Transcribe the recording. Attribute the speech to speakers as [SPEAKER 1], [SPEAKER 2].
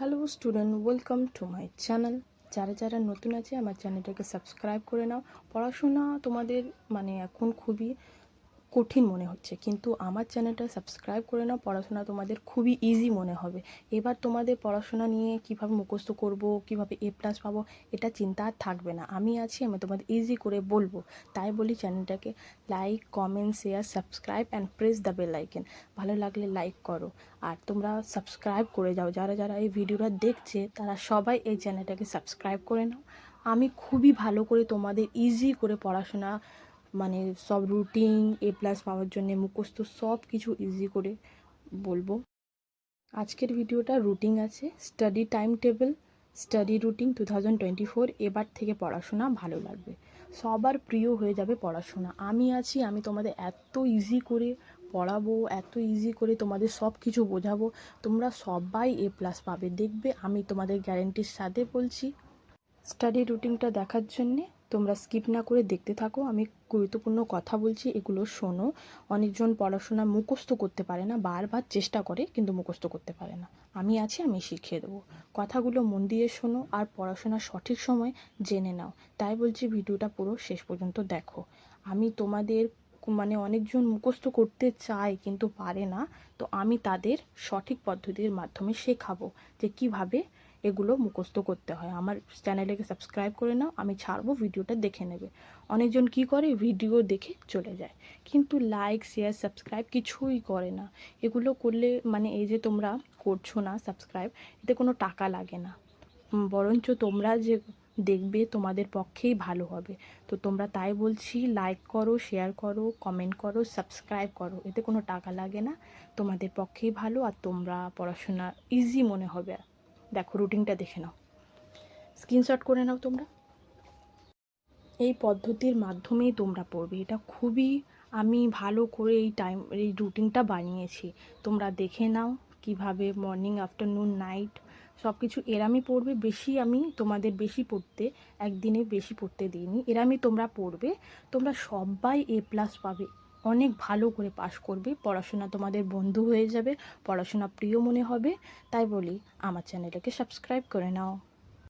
[SPEAKER 1] Hello student, welcome to my channel. যারা যারা নতুন আছে আমার চ্যানেলটাকে সাবস্ক্রাইব করে নাও। পড়াশোনা তোমাদের এখন খুবই কঠিন মনে হচ্ছে, কিন্তু আমার চ্যানেলটা সাবস্ক্রাইব করে নাও। পড়াশোনা তোমাদের খুবই ইজি মনে হবে। এবার তোমাদের পড়াশোনা নিয়ে কিভাবে মুখস্থ করব, কিভাবে A+ পাবো, এটা চিন্তা আর থাকবে না। আমি আছি, আমি তোমাদের ইজি করে বলবো। তাই বলি চ্যানেলটাকে like, comment, share, subscribe and press the bell icon. ভালো লাগলে লাইক করো আর তোমরা সাবস্ক্রাইব করে যাও। যারা যারা এই ভিডিওটা দেখছে তারা সবাই এই চ্যানেলটাকে সাবস্ক্রাইব করে নাও। আমি খুবই ভালো করে তোমাদের ইজি করে পড়াশোনা সব রুটিন, A+ পাওয়ার জন্য মুখস্থ সব কিছু ইজি করে বলবো। আজকের ভিডিওটা রুটিন আছে, study time table, study routine 2024। এবার থেকে পড়াশোনা ভালো লাগবে, সবার প্রিয় হয়ে যাবে পড়াশোনা। আমি আছি, আমি তোমাদের এত ইজি করে পড়াবো, এত ইজি করে তোমাদের সব কিছু বোঝাবো, তোমরা সবাই A+ পাবে। দেখবে, আমি তোমাদের গ্যারেন্টির সাথে বলছি। স্টাডি রুটিনটা দেখার জন্যে তোমরা স্কিপ না করে দেখতে থাকো। আমি গুরুত্বপূর্ণ কথা বলছি, এগুলো শোনো। অনেকজন পড়াশোনা মুখস্থ করতে পারে না, বারবার চেষ্টা করে কিন্তু মুখস্থ করতে পারে না। আমি আছি, আমি শিখিয়ে দেবো। কথাগুলো মন দিয়ে শোনো আর পড়াশোনার সঠিক সময় জেনে নাও। তাই বলছি ভিডিওটা পুরো শেষ পর্যন্ত দেখো। আমি তোমাদের অনেকজন মুখস্থ করতে চায় কিন্তু পারে না, তো আমি তাদের সঠিক পদ্ধতির মাধ্যমে শেখাবো যে কিভাবে এগুলো মুখস্থ করতে হয়। আমার চ্যানেলটাকে সাবস্ক্রাইব করে নাও, আমি ছাড়বো, ভিডিওটা দেখে নেবে। অনেকজন কি করে, ভিডিও দেখে চলে যায় কিন্তু লাইক, শেয়ার, সাবস্ক্রাইব কিছুই করে না। এগুলো করলে এই যে তোমরা করছো না সাবস্ক্রাইব, এতে কোনো টাকা লাগে না, বরঞ্চ তোমরা যে দেখবে তোমাদের পক্ষেই ভালো হবে। তো তোমরা তাই বলছি, লাইক করো, শেয়ার করো, কমেন্ট করো, সাবস্ক্রাইব করো। এতে কোনো টাকা লাগে না, তোমাদের পক্ষেই ভালো আর তোমরা পড়াশোনা ইজি মনে হবে। দেখো, রুটিনটা দেখে নাও, স্ক্রিনশট করে নাও তোমরা। এই পদ্ধতির মাধ্যমেই তোমরা পড়বে। এটা খুবই আমি ভালো করে এই রুটিনটা বানিয়েছি, তোমরা দেখে নাও কিভাবে মর্নিং, আফটারনুন, নাইট সব কিছু এরামই পড়বে। আমি তোমাদের বেশি পড়তে একদিনে বেশি পড়তে দিইনি, এরামই তোমরা পড়বে। তোমরা সবাই A+ পাবে, অনেক ভালো করে পাশ করবে, পড়াশোনা তোমাদের বন্ধু হয়ে যাবে, পড়াশোনা প্রিয় মনে হবে। তাই বলি আমার চ্যানেলটাকে সাবস্ক্রাইব করে নাও।